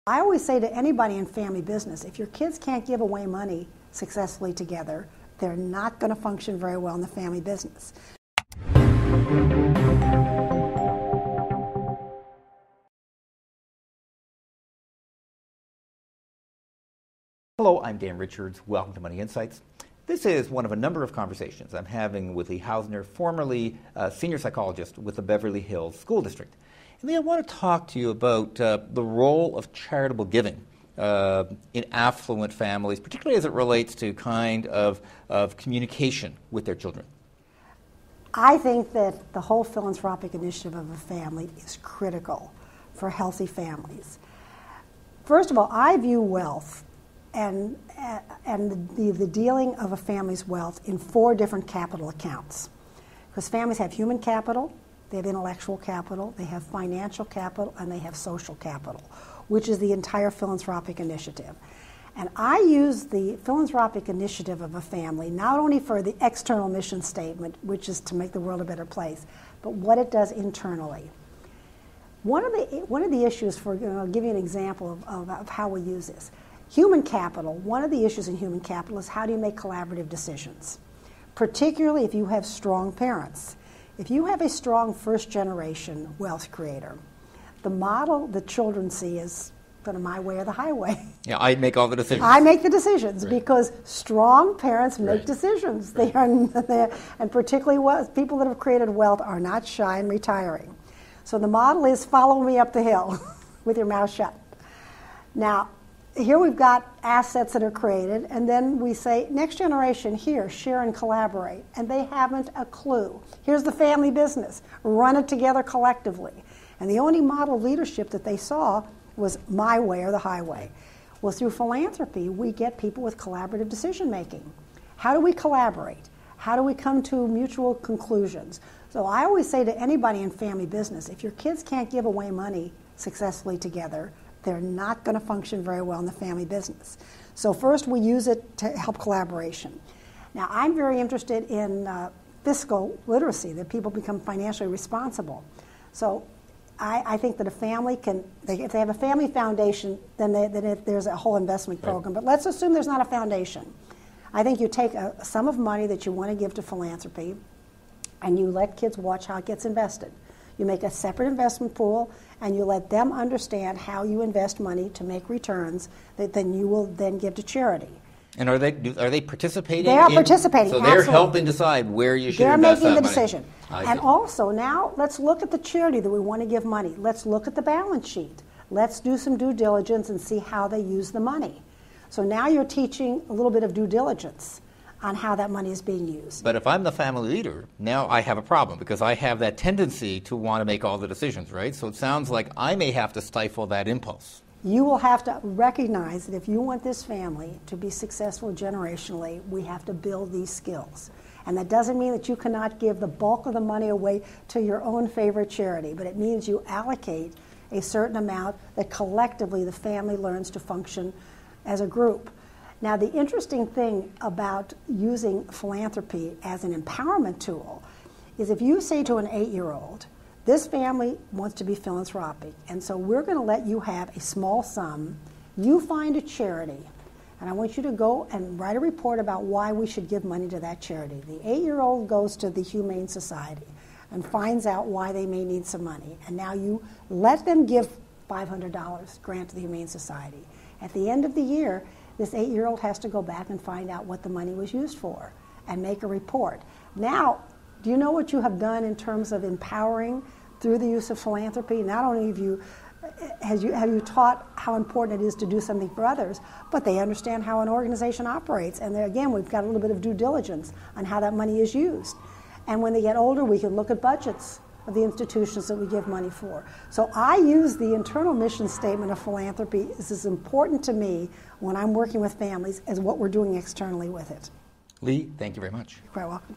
I always say to anybody in family business, if your kids can't give away money successfully together, they're not going to function very well in the family business. Hello, I'm Dan Richards. Welcome to Money Insights. This is one of a number of conversations I'm having with Lee Hausner, formerly senior psychologist with the Beverley Hills School District. And Lee, I want to talk to you about the role of charitable giving in affluent families, particularly as it relates to kind of communication with their children. I think that the whole philanthropic initiative of a family is critical for healthy families. First of all, I view wealth and the dealing of a family's wealth in 4 different capital accounts. Because families have human capital, they have intellectual capital, they have financial capital, and they have social capital, which is the entire philanthropic initiative. And I use the philanthropic initiative of a family not only for the external mission statement, which is to make the world a better place, but what it does internally. One of the issues I'll give you an example of how we use this. Human capital, one of the issues in human capital is how do you make collaborative decisions, particularly if you have strong parents. If you have a strong first-generation wealth creator, the model that children see is kind of my way or the highway. Yeah, I make all the decisions. I make the decisions, right. Because strong parents make Right. decisions. Right. And particularly people that have created wealth are not shy in retiring. So the model is follow me up the hill with your mouth shut. Now, here we've got assets that are created, and then we say, next generation, here, share and collaborate. And they haven't a clue. Here's the family business. Run it together collectively. And the only model of leadership that they saw was my way or the highway. Well, through philanthropy, we get people with collaborative decision making. How do we collaborate? How do we come to mutual conclusions? So I always say to anybody in family business, if your kids can't give away money successfully together, they're not going to function very well in the family business. So first, we use it to help collaboration. Now, I'm very interested in fiscal literacy, that people become financially responsible. So I think that a family if they have a family foundation, then there's a whole investment program. But let's assume there's not a foundation. I think you take a sum of money that you want to give to philanthropy, and you let kids watch how it gets invested. You make a separate investment pool, and you let them understand how you invest money to make returns that then you will then give to charity. And are they participating? They are participating. So absolutely. they're helping decide where you should They're invest that making the money. decision. And see. also now let's look at the charity that we want to give money. Let's look at the balance sheet. Let's do some due diligence and see how they use the money. So now you're teaching a little bit of due diligence on how that money is being used. But if I'm the family leader, now I have a problem because I have that tendency to want to make all the decisions, right? So it sounds like I may have to stifle that impulse. You will have to recognize that if you want this family to be successful generationally, we have to build these skills. And that doesn't mean that you cannot give the bulk of the money away to your own favorite charity, but it means you allocate a certain amount that collectively the family learns to function as a group. Now, the interesting thing about using philanthropy as an empowerment tool is if you say to an 8-year-old, this family wants to be philanthropic, and so we're going to let you have a small sum. You find a charity, and I want you to go and write a report about why we should give money to that charity. The 8-year-old goes to the Humane Society and finds out why they may need some money, and now you let them give $500 grant to the Humane Society. At the end of the year, this 8-year-old has to go back and find out what the money was used for and make a report. Now, do you know what you have done in terms of empowering through the use of philanthropy? Not only have you taught how important it is to do something for others, but they understand how an organization operates. And there, again, we've got a little bit of due diligence on how that money is used. And when they get older, we can look at budgets of the institutions that we give money for. So I use the internal mission statement of philanthropy is as important to me when I'm working with families as what we're doing externally with it. Lee, thank you very much. You're quite welcome.